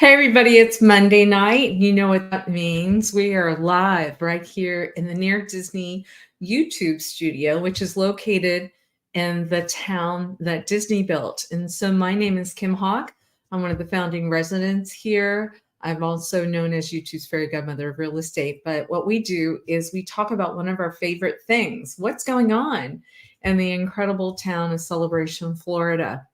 Hey everybody, it's Monday night. You know what that means. We are live right here in the Near Disney YouTube studio, which is located in the town that Disney built. And so my name is 𝐇𝐀𝐖𝐊. I'm one of the founding residents here. I'm also known as YouTube's fairy godmother of real estate. But what we do is we talk about one of our favorite things, what's going on in the incredible town of Celebration, Florida.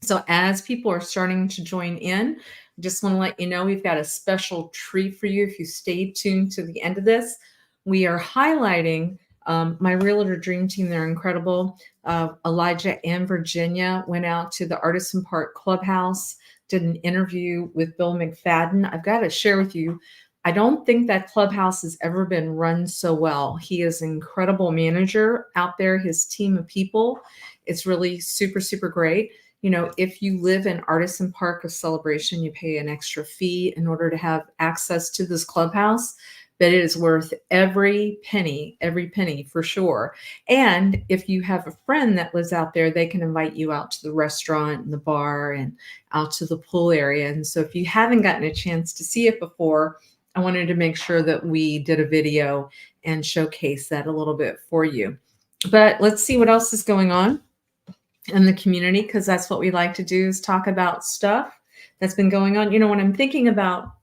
So as people are starting to join in, I just want to let you know we've got a special treat for you if you stay tuned to the end of this. We are highlighting my realtor dream team. They're incredible. Elijah and Virginia went out to the Artisan Park Clubhouse, did an interview with Bill McFadden. I've got to share with you, I don't think that Clubhouse has ever been run so well. He is an incredible manager out there, his team of people. It's really super, super great. You know, if you live in Artisan Park of Celebration, you pay an extra fee in order to have access to this clubhouse, but it is worth every penny for sure. And if you have a friend that lives out there, they can invite you out to the restaurant and the bar and out to the pool area. And so if you haven't gotten a chance to see it before, I wanted to make sure that we did a video and showcase that a little bit for you. But let's see what else is going on in the community, because that's what we like to do, is talk about stuff that's been going on. You know, when I'm thinking about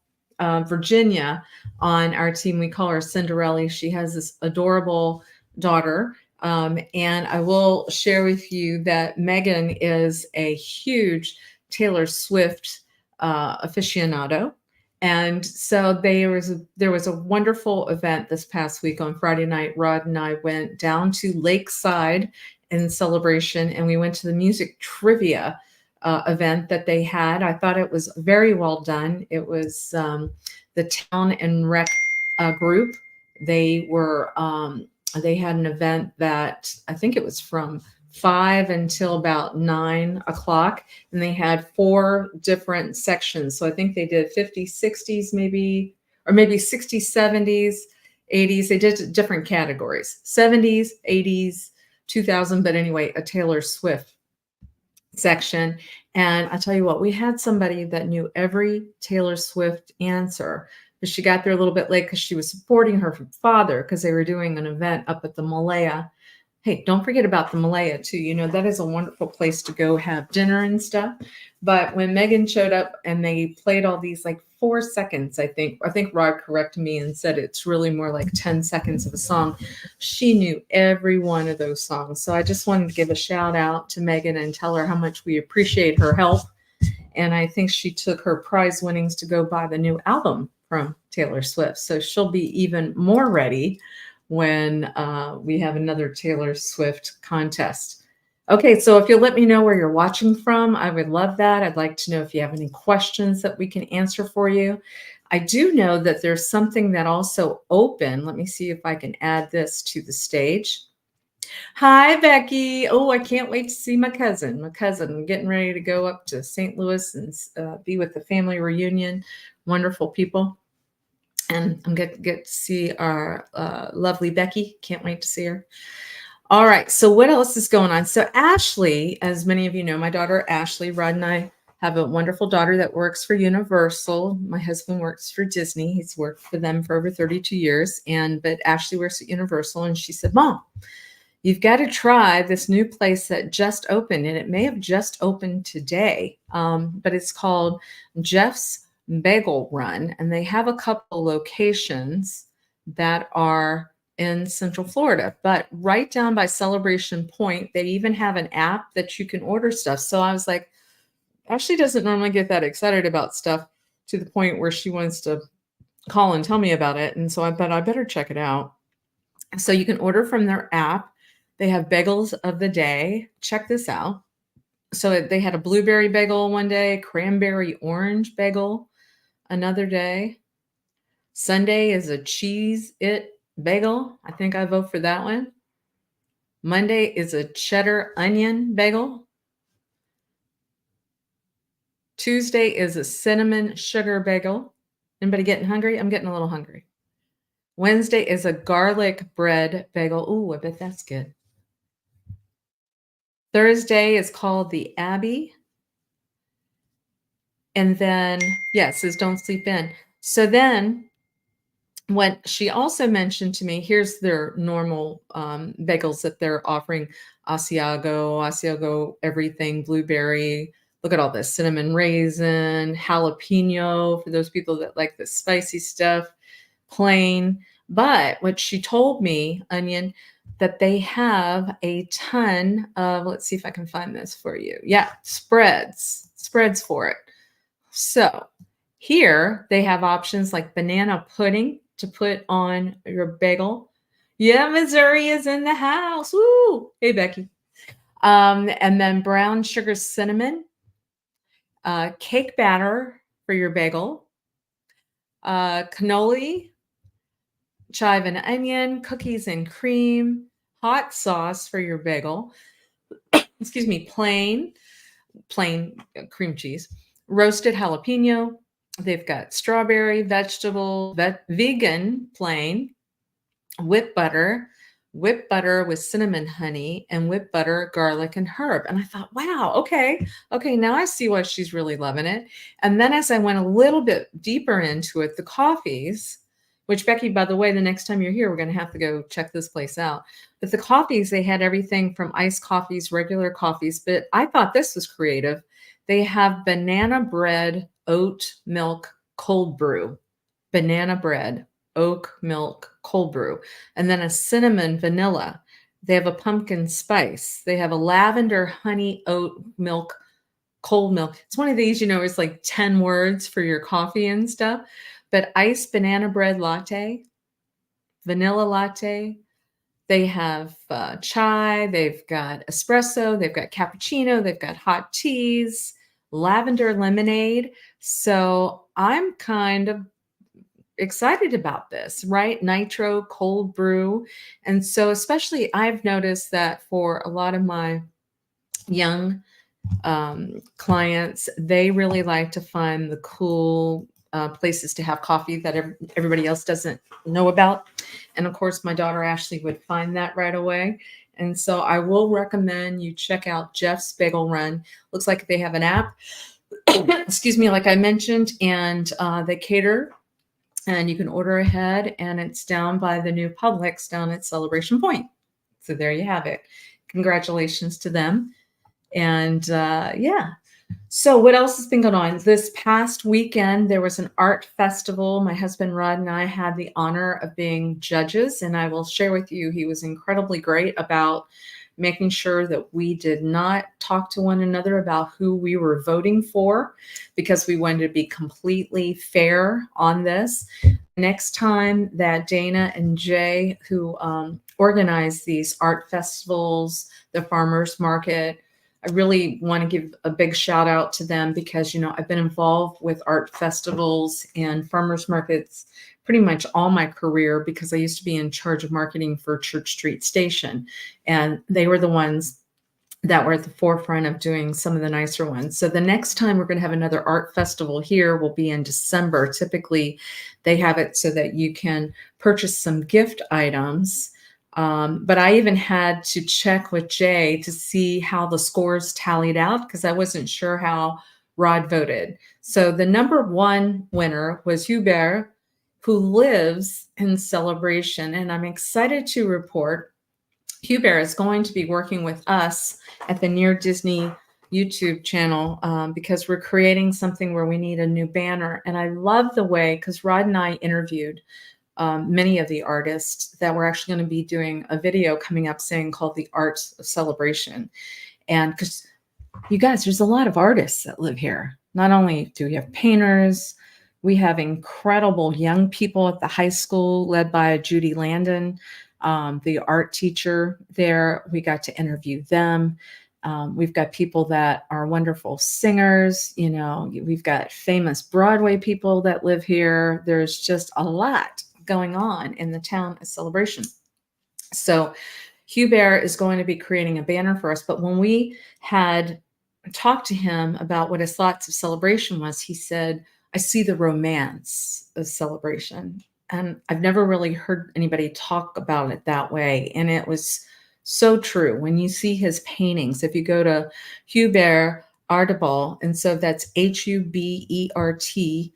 Virginia on our team, we call her Cinderella. She has this adorable daughter. And I will share with you that Megan is a huge Taylor Swift aficionado. And so there was a wonderful event this past week on Friday night. Rod and I went down to Lakeside in Celebration, and we went to the music trivia event that they had. I thought it was very well done. It was the Town and Rec group. They had an event that I think it was from 5 until about 9 o'clock, and they had 4 different sections. So I think they did 50s, 60s, maybe, or maybe 60s, 70s, 80s. They did different categories: 70s, 80s, 2000, but anyway, a Taylor Swift section. And I tell you what, we had somebody that knew every Taylor Swift answer, but she got there a little bit late because she was supporting her father because they were doing an event up at the Malaya. Hey, don't forget about the Malaya too. You know, that is a wonderful place to go have dinner and stuff. But when Megan showed up and they played all these, like 4 seconds, I think Rod corrected me and said it's really more like 10 seconds of a song. She knew every one of those songs. So I just wanted to give a shout out to Megan and tell her how much we appreciate her help. And I think she took her prize winnings to go buy the new album from Taylor Swift. So she'll be even more ready when we have another Taylor Swift contest. Okay, so if you'll let me know where you're watching from, I would love that. I'd like to know if you have any questions that we can answer for you. I do know that there's something that also opened. Let me see if I can add this to the stage. Hi, Becky. Oh, I can't wait to see my cousin. I'm getting ready to go up to St. Louis and be with the family reunion. Wonderful people. And I'm going to get to see our lovely Becky. Can't wait to see her. All right. So what else is going on? So Ashley, as many of you know, my daughter Ashley, Rod and I have a wonderful daughter that works for Universal. My husband works for Disney. He's worked for them for over 32 years. But Ashley works at Universal. And she said, Mom, you've got to try this new place that just opened. And it may have just opened today. But it's called Jeff's Bagel Run. And they have a couple locations that are in Central Florida, but right down by Celebration Point, they even have an app that you can order stuff. So I was like, Ashley doesn't normally get that excited about stuff to the point where she wants to call and tell me about it. And so I thought I better check it out. So you can order from their app. They have bagels of the day. Check this out. So they had a blueberry bagel one day, cranberry orange bagel another day. Sunday is a cheese it bagel. I think I vote for that one. Monday is a cheddar onion bagel. Tuesday is a cinnamon sugar bagel. Anybody getting hungry? I'm getting a little hungry. Wednesday is a garlic bread bagel. Ooh, I bet that's good. Thursday is called the Abbey. And then, yeah, it says don't sleep in. So then what she also mentioned to me, here's their normal bagels that they're offering: Asiago, everything, blueberry. Look at all this: cinnamon raisin, jalapeno for those people that like the spicy stuff, plain. But what she told me, Onion, that they have a ton of, let's see if I can find this for you. Yeah, spreads for it. So here they have options like banana pudding to put on your bagel. Yeah, Missouri is in the house. Woo! Hey, Becky. And then brown sugar cinnamon, cake batter for your bagel, cannoli, chive and onion, cookies and cream, hot sauce for your bagel. Excuse me, plain cream cheese, roasted jalapeno. They've got strawberry, vegetable, vegan, plain, whipped butter with cinnamon honey, and whipped butter, garlic, and herb. And I thought, wow, okay, now I see why she's really loving it. And then as I went a little bit deeper into it, the coffees, which Becky, by the way, the next time you're here, we're going to have to go check this place out. But the coffees, they had everything from iced coffees, regular coffees, but I thought this was creative. They have banana bread, oat milk, cold brew, banana bread, oat milk, cold brew, and then a cinnamon vanilla. They have a pumpkin spice. They have a lavender honey oat milk, cold milk. It's one of these, it's like 10 words for your coffee and stuff. But iced banana bread latte, vanilla latte. They have chai. They've got espresso. They've got cappuccino. They've got hot teas, lavender lemonade. So I'm kind of excited about this, right? Nitro cold brew. And so, especially, I've noticed that for a lot of my young clients, they really like to find the cool places to have coffee that everybody else doesn't know about. And of course, my daughter Ashley would find that right away. And so I will recommend you check out Jeff's Bagel Run. Looks like they have an app, excuse me, like I mentioned, and they cater, and you can order ahead, and it's down by the new Publix down at Celebration Point. So there you have it. Congratulations to them. And yeah. So what else has been going on? This past weekend, there was an art festival. My husband Rod and I had the honor of being judges, and I will share with you, he was incredibly great about making sure that we did not talk to one another about who we were voting for, because we wanted to be completely fair on this. Next time that Dana and Jay, who organize these art festivals, the farmers market, I really want to give a big shout out to them, because, I've been involved with art festivals and farmers markets pretty much all my career, because I used to be in charge of marketing for Church Street Station. And they were the ones that were at the forefront of doing some of the nicer ones. So the next time we're going to have another art festival here will be in December. Typically, they have it so that you can purchase some gift items. But I even had to check with Jay to see how the scores tallied out, because I wasn't sure how Rod voted. So the number one winner was 𝐄𝐬𝐫, who lives in Celebration. And I'm excited to report 𝐄𝐬𝐫 is going to be working with us at the Near Disney YouTube channel, because we're creating something where we need a new banner. And I love the way, because Rod and I interviewed many of the artists that we're actually going to be doing a video coming up saying called The Arts of Celebration. And because you guys, there's a lot of artists that live here. Not only do we have painters, we have incredible young people at the high school led by Judy Landon, the art teacher there. We got to interview them. We've got people that are wonderful singers. We've got famous Broadway people that live here. There's just a lot going on in the town of Celebration. So 𝐄𝐬𝐫 is going to be creating a banner for us. But when we had talked to him about what his thoughts of Celebration was, he said, I see the romance of Celebration. And I've never really heard anybody talk about it that way. And it was so true. When you see his paintings, if you go to 𝐄𝐬𝐫 Artible. And so that's HUBERTARTIBOL.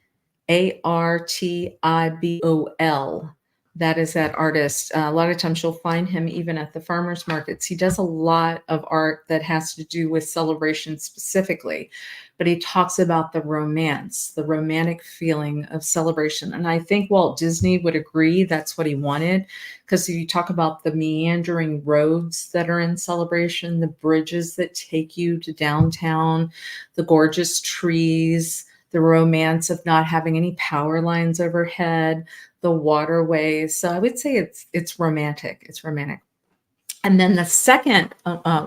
That is that artist. A lot of times you'll find him even at the farmers markets. He does a lot of art that has to do with celebration specifically, but he talks about the romance, the romantic feeling of celebration. And I think Walt Disney would agree that's what he wanted, because you talk about the meandering roads that are in Celebration, the bridges that take you to downtown, the gorgeous trees, the romance of not having any power lines overhead, the waterways. So I would say it's romantic. It's romantic. And then the second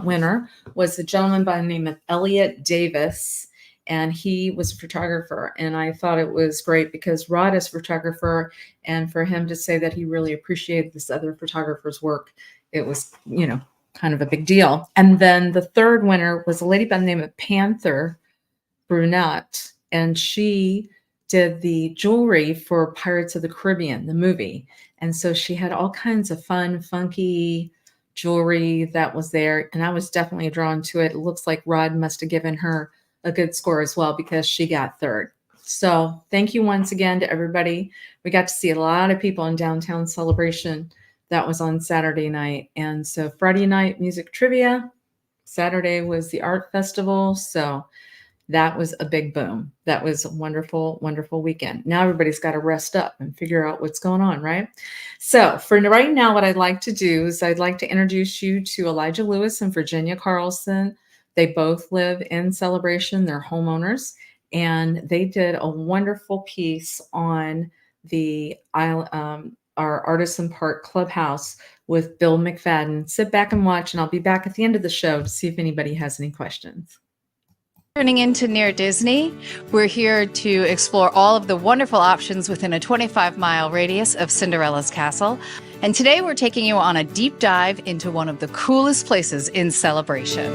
winner was a gentleman by the name of Elliot Davis, and he was a photographer. And I thought it was great because Rod is a photographer, and for him to say that he really appreciated this other photographer's work, it was, kind of a big deal. And then the third winner was a lady by the name of Panther Brunette, and she did the jewelry for Pirates of the Caribbean, the movie. And so she had all kinds of fun, funky jewelry that was there. And I was definitely drawn to it. It looks like Rod must have given her a good score as well, because she got third. So thank you once again to everybody. We got to see a lot of people in downtown Celebration. That was on Saturday night. And so Friday night, music trivia. Saturday was the art festival. So that was a big boom. That was a wonderful, wonderful weekend. Now everybody's got to rest up and figure out what's going on, right? So for right now, what I'd like to do is I'd like to introduce you to Elijah Lewis and Virginia Carlson. They both live in Celebration. They're homeowners, and they did a wonderful piece on the our Artisan Park Clubhouse with Bill McFadden. Sit back and watch, and I'll be back at the end of the show to see if anybody has any questions. Turning into Near Disney, we're here to explore all of the wonderful options within a 25-mile radius of Cinderella's castle. And today we're taking you on a deep dive into one of the coolest places in Celebration.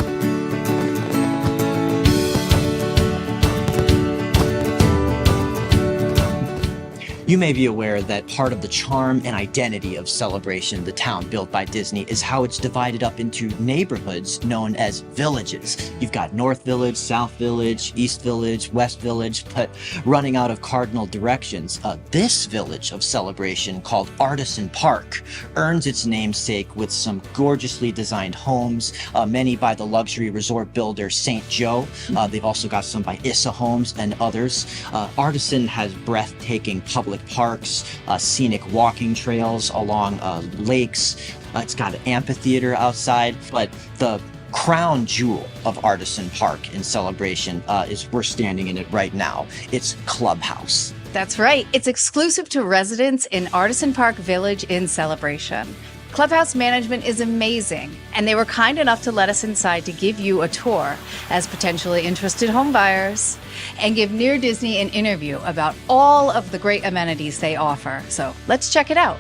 You may be aware that part of the charm and identity of Celebration, the town built by Disney, is how it's divided up into neighborhoods known as villages. You've got North Village, South Village, East Village, West Village, but running out of cardinal directions. This village of Celebration, called Artisan Park, earns its namesake with some gorgeously designed homes, many by the luxury resort builder 𝐄𝐬𝐿. They've also got some by 𝐼𝐸 Homes and others. Artisan has breathtaking public parks, scenic walking trails along lakes. It's got an amphitheater outside, but the crown jewel of Artisan Park in Celebration is we're standing in it right now. It's Clubhouse. That's right. It's exclusive to residents in Artisan Park Village in Celebration. Clubhouse management is amazing, and they were kind enough to let us inside to give you a tour as potentially interested home buyers and give Near Disney an interview about all of the great amenities they offer. So let's check it out.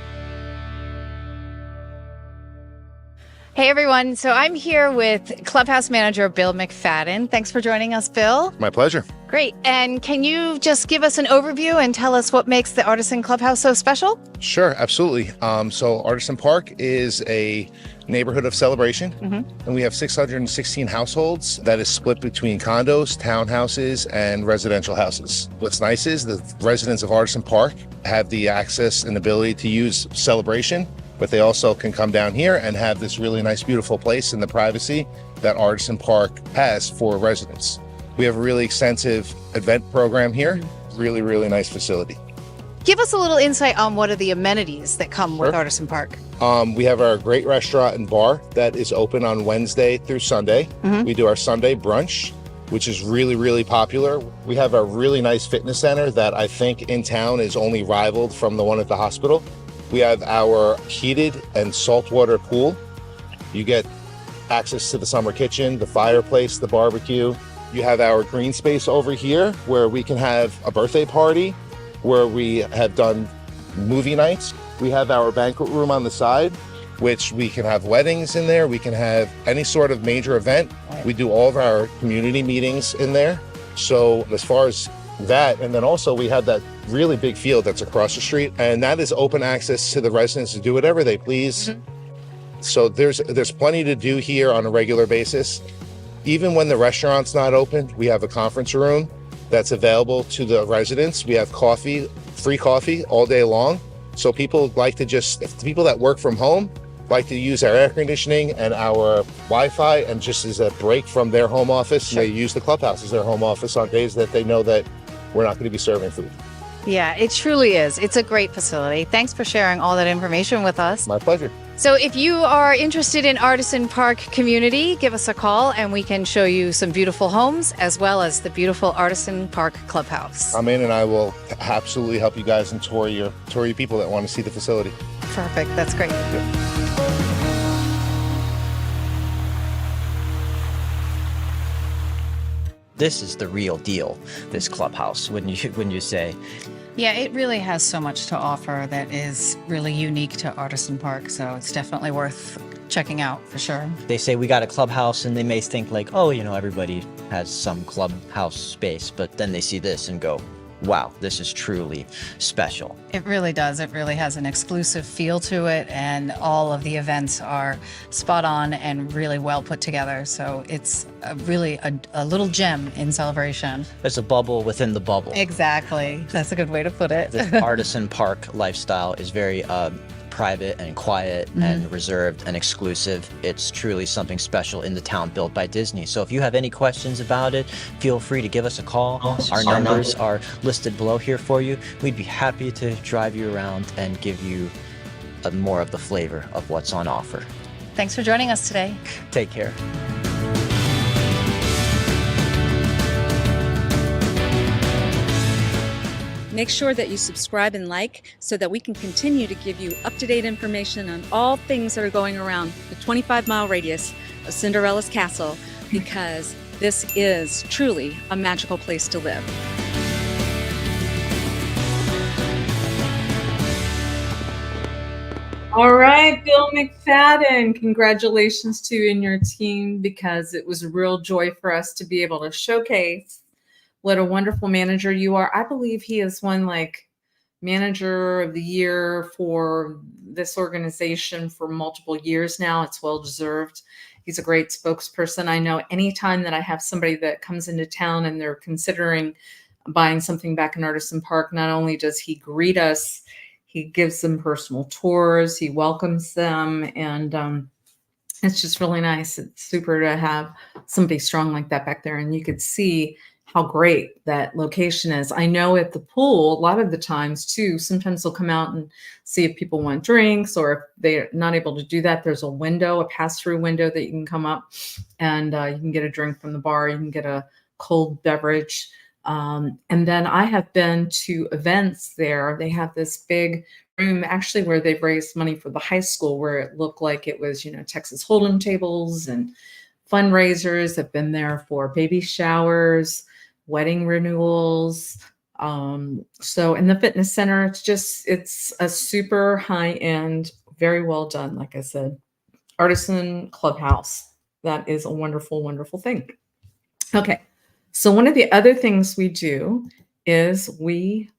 Hey everyone, so I'm here with Clubhouse manager Bill McFadden. Thanks for joining us, Bill. My pleasure. Great. And can you just give us an overview and tell us what makes the Artisan Clubhouse so special? Sure, absolutely. So Artisan Park is a neighborhood of Celebration, and we have 616 households that is split between condos, townhouses, and residential houses. What's nice is the residents of Artisan Park have the access and ability to use Celebration, but they also can come down here and have this really nice, beautiful place in the privacy that Artisan Park has for residents. We have a really extensive event program here. Really, really nice facility. Give us a little insight on what are the amenities that come with Sure. Artisan Park. We have our great restaurant and bar that is open on Wednesday through Sunday. We do our Sunday brunch, which is really, really popular. We have a really nice fitness center that I think in town is only rivaled from the one at the hospital. We have our heated and saltwater pool. You get access to the summer kitchen, the fireplace, the barbecue. You have our green space over here where we can have a birthday party, where we have done movie nights. We have our banquet room on the side, which we can have weddings in there. We can have any sort of major event. We do all of our community meetings in there. So as far as that, and then also we have that really big field that's across the street, and that is open access to the residents to do whatever they please. So there's plenty to do here on a regular basis. Even when the restaurant's not open, we have a conference room that's available to the residents. We have coffee, free coffee all day long. So people like to people that work from home like to use our air conditioning and our Wi-Fi, and just as a break from their home office, they use the clubhouse as their home office on days that they know that we're not going to be serving food. Yeah, it truly is. It's a great facility. Thanks for sharing all that information with us. My pleasure. So if you are interested in Artisan Park community, give us a call and we can show you some beautiful homes as well as the beautiful Artisan Park Clubhouse. I'm in, and I will absolutely help you guys and tour your people that want to see the facility. Perfect. That's great. This is the real deal, this clubhouse, wouldn't you say? Yeah, it really has so much to offer that is really unique to Artisan Park, so it's definitely worth checking out for sure. They say we got a clubhouse and they may think like, oh, everybody has some clubhouse space, but then they see this and go, wow, this is truly special. It really does. It really has an exclusive feel to it, and all of the events are spot on and really well put together. So it's really a little gem in celebration. It's a bubble within the bubble. Exactly. That's a good way to put it. The Artisan Park lifestyle is very private and quiet and reserved and exclusive. It's truly something special in the town built by Disney. So if you have any questions about it, feel free to give us a call. Our numbers are listed below here for you. We'd be happy to drive you around and give you more of the flavor of what's on offer. Thanks for joining us today. Take care. Make sure that you subscribe and like so that we can continue to give you up-to-date information on all things that are going around the 25-mile radius of Cinderella's castle, because this is truly a magical place to live. All right, Bill McFadden, congratulations to you and your team, because it was a real joy for us to be able to showcase what a wonderful manager you are. I believe he has won like Manager of the Year for this organization for multiple years now. It's well deserved. He's a great spokesperson. I know anytime that I have somebody that comes into town and they're considering buying something back in Artisan Park, not only does he greet us, he gives them personal tours, he welcomes them, and it's just really nice. It's super to have somebody strong like that back there, and you could see how great that location is. I know at the pool, a lot of the times too, sometimes they'll come out and see if people want drinks, or if they're not able to do that, there's a window, a pass-through window that you can come up and you can get a drink from the bar. You can get a cold beverage. And then I have been to events there. They have this big room actually where they've raised money for the high school, where it looked like it was, Texas Hold'em tables and fundraisers. Have been there for baby showers, wedding renewals. So in the fitness center, it's a super high end, very well done. Like I said, Artisan Clubhouse. That is a wonderful, wonderful thing. Okay. So one of the other things we do is we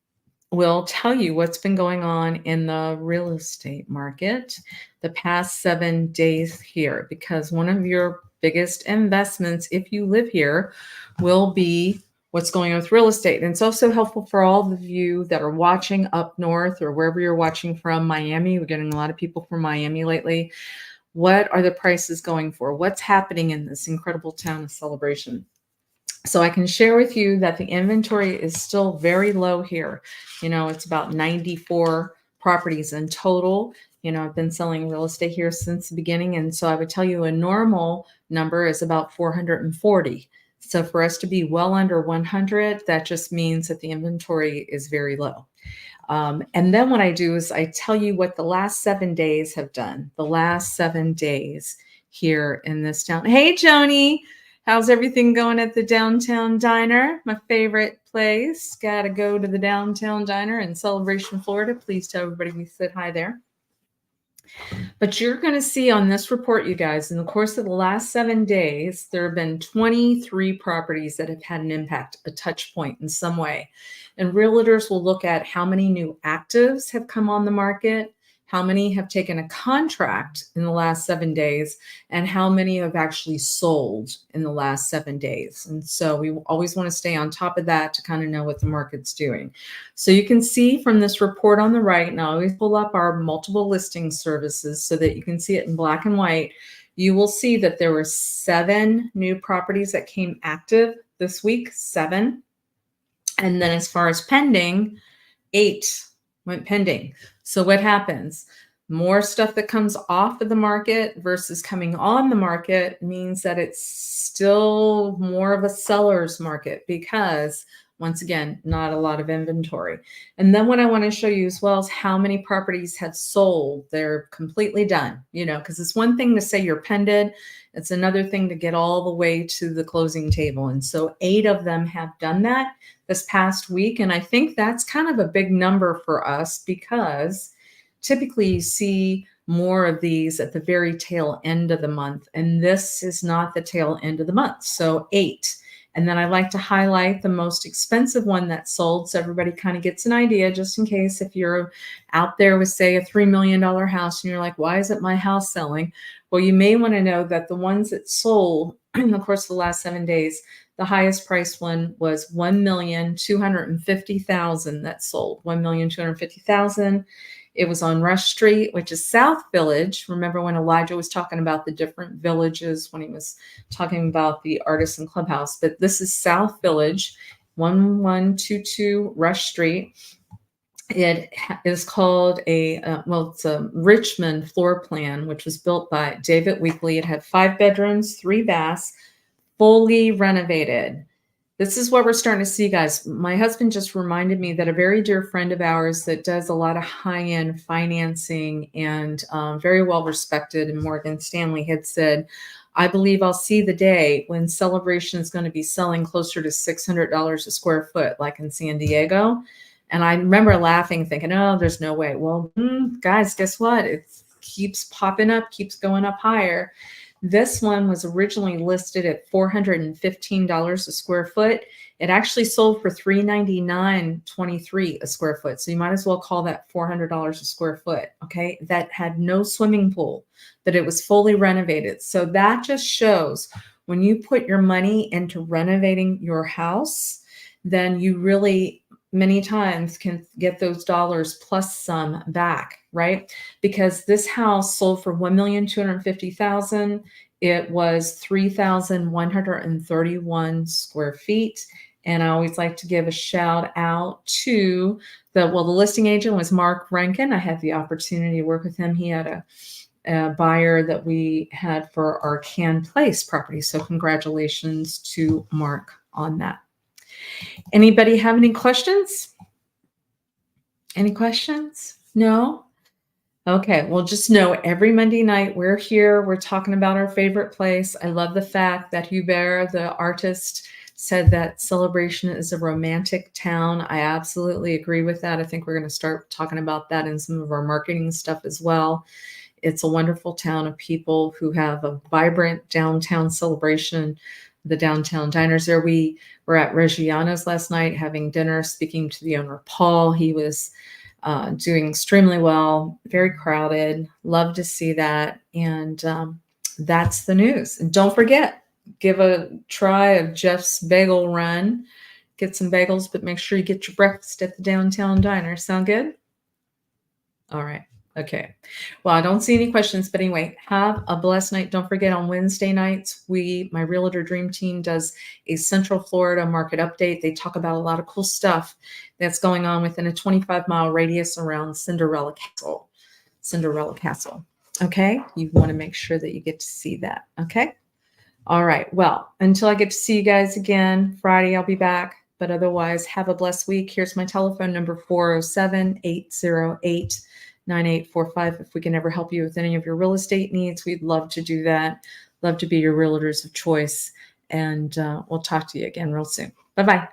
will tell you what's been going on in the real estate market the past 7 days here, because one of your biggest investments, if you live here, will be what's going on with real estate. And it's also helpful for all of you that are watching up north or wherever you're watching from. Miami, we're getting a lot of people from Miami lately. What are the prices going for? What's happening in this incredible town of Celebration? So I can share with you that the inventory is still very low here. It's about 94 properties in total. I've been selling real estate here since the beginning. And so I would tell you a normal number is about 440. So for us to be well under 100, that just means that the inventory is very low. And then what I do is I tell you what the last 7 days have done. The last 7 days here in this town. Hey, Joni, how's everything going at the Downtown Diner? My favorite place. Got to go to the Downtown Diner in Celebration, Florida. Please tell everybody we said hi there. But you're going to see on this report, you guys, in the course of the last 7 days, there have been 23 properties that have had an impact, a touch point in some way. And realtors will look at how many new actives have come on the market, how many have taken a contract in the last 7 days, and how many have actually sold in the last 7 days. And so we always want to stay on top of that to kind of know what the market's doing. So you can see from this report on the right, and I always pull up our multiple listing services so that you can see it in black and white. You will see that there were 7 new properties that came active this week, 7. And then as far as pending, 8 went pending. So what happens? More stuff that comes off of the market versus coming on the market means that it's still more of a seller's market because, once again, not a lot of inventory. And then what I want to show you as well is how many properties have sold. They're completely done, you know, because it's one thing to say you're pended. It's another thing to get all the way to the closing table. And so 8 of them have done that this past week. And I think that's kind of a big number for us because typically you see more of these at the very tail end of the month. And this is not the tail end of the month. So 8. And then I like to highlight the most expensive one that sold so everybody kind of gets an idea, just in case if you're out there with, say, a $3 million house and you're like, why isn't my house selling? Well, you may want to know that the ones that sold in the course of the last 7 days, the highest priced one was $1,250,000 that sold, $1,250,000. It was on Rush Street, which is South Village. Remember when Elijah was talking about the different villages when he was talking about the Artisan Clubhouse, but this is South Village, 1122 Rush Street. It is called it's a Richmond floor plan, which was built by David Weekley. It had 5 bedrooms, 3 baths, fully renovated. This is what we're starting to see, guys. My husband just reminded me that a very dear friend of ours that does a lot of high-end financing and very well respected in Morgan Stanley had said, I believe I'll see the day when Celebration is going to be selling closer to $600 a square foot, like in San Diego. And I remember laughing, thinking, oh, there's no way. Well, guys, guess what? It keeps popping up, keeps going up higher. This one was originally listed at $415 a square foot. It actually sold for $399.23 a square foot. So you might as well call that $400 a square foot. Okay. That had no swimming pool, but it was fully renovated. So that just shows when you put your money into renovating your house, then you really many times can get those dollars plus some back, right? Because this house sold for $1,250,000. It was 3,131 square feet. And I always like to give a shout out to the listing agent was Mark Rankin. I had the opportunity to work with him. He had a buyer that we had for our Can Place property. So congratulations to Mark on that. Anybody have any questions? Any questions? No? Okay, well, just know every Monday night we're here. We're talking about our favorite place. I love the fact that 𝐄𝐬𝐵, the artist, said that Celebration is a romantic town. I absolutely agree with that. I think we're going to start talking about that in some of our marketing stuff as well. It's a wonderful town of people who have a vibrant downtown Celebration. The downtown diners there. We were at Reggiano's last night having dinner, speaking to the owner, Paul. He was doing extremely well, very crowded. Love to see that. And that's the news. And don't forget, give a try of Jeff's bagel run. Get some bagels, but make sure you get your breakfast at the downtown diner. Sound good? All right. Okay. Well, I don't see any questions, but anyway, have a blessed night. Don't forget on Wednesday nights, my Realtor Dream Team does a Central Florida market update. They talk about a lot of cool stuff that's going on within a 25-mile radius around Cinderella Castle. Okay. You want to make sure that you get to see that. Okay. All right. Well, until I get to see you guys again, Friday, I'll be back. But otherwise, have a blessed week. Here's my telephone number, 407-808-9845. If we can ever help you with any of your real estate needs, we'd love to do that. Love to be your realtors of choice. And we'll talk to you again real soon. Bye-bye.